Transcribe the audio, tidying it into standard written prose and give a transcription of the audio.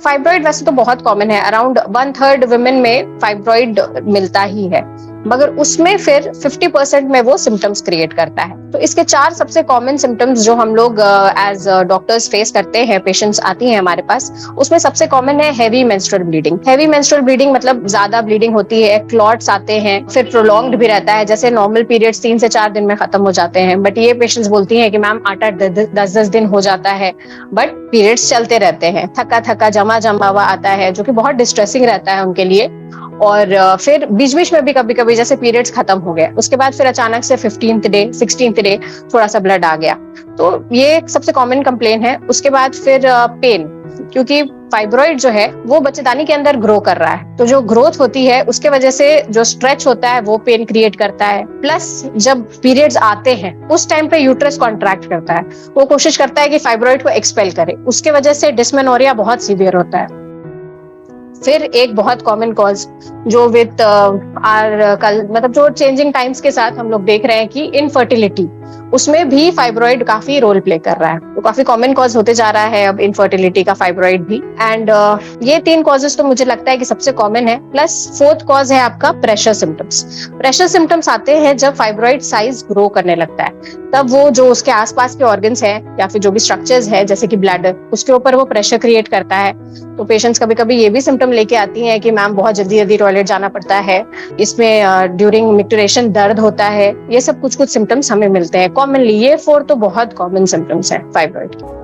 Fibroid वैसे तो बहुत कॉमन है, अराउंड 1/3 वुमेन में फाइब्रॉइड मिलता ही है, मगर उसमें फिर 50% में वो सिम्टम्स क्रिएट करता है। तो इसके 4 सबसे कॉमन सिम्टम्स जो हम लोग एज डॉक्टर्स फेस करते हैं, पेशेंट्स आती हैं हमारे पास, उसमें सबसे कॉमन है heavy menstrual bleeding. Heavy menstrual bleeding मतलब ज्यादा ब्लीडिंग होती है, क्लॉट्स आते हैं, फिर प्रोलॉन्ग्ड भी रहता है। जैसे नॉर्मल पीरियड्स 3 से 4 दिन में खत्म हो जाते हैं, बट ये पेशेंट्स बोलती हैं कि मैम 8-8 10-10 दिन हो जाता है, बट पीरियड्स चलते रहते हैं, थका थका जमा जमा हुआ आता है, जो कि बहुत डिस्ट्रेसिंग रहता है उनके लिए। और फिर बीच बीच में भी कभी कभी जैसे पीरियड्स खत्म हो गए, उसके बाद फिर अचानक से 15th डे 16th डे थोड़ा सा ब्लड आ गया, तो ये सबसे कॉमन कंप्लेन है। उसके बाद फिर पेन, क्योंकि फाइब्रॉइड जो है वो बच्चेदानी के अंदर ग्रो कर रहा है, तो जो ग्रोथ होती है उसके वजह से जो स्ट्रेच होता है वो पेन क्रिएट करता है। प्लस जब पीरियड्स आते हैं उस टाइम पे यूट्रस कॉन्ट्रैक्ट करता है, वो कोशिश करता है कि फाइब्रॉइड को एक्सपेल करे, उसके वजह से डिस्मेनोरिया बहुत सीवियर होता है। फिर एक बहुत कॉमन कॉज जो विद आर कल मतलब जो चेंजिंग टाइम्स के साथ हम लोग देख रहे हैं कि इनफर्टिलिटी, उसमें भी फाइब्रॉइड काफी रोल प्ले कर रहा है, तो काफी कॉमन कॉज होते जा रहा है अब इनफर्टिलिटी का फाइब्रॉइड भी। एंड ये 3 कॉजेस तो मुझे लगता है कि सबसे कॉमन है। प्लस 4th कॉज है आपका प्रेशर सिम्टम्स। प्रेशर सिम्टम्स आते हैं जब फाइब्रॉइड साइज ग्रो करने लगता है, तब वो जो उसके आसपास के ऑर्गन्स हैं या फिर जो भी स्ट्रक्चर्स है जैसे कि ब्लैडर, उसके ऊपर वो प्रेशर क्रिएट करता है। तो पेशेंट्स कभी कभी ये भी सिम्टम लेके आती हैं कि मैम बहुत जल्दी जल्दी टॉयलेट जाना पड़ता है, इसमें ड्यूरिंग मिक्टुरेशन दर्द होता है, ये सब कुछ कुछ सिम्टम्स हमें मिलते हैं कॉमनली। ये 4 तो बहुत कॉमन सिम्टम्स है फाइब्रॉइड के।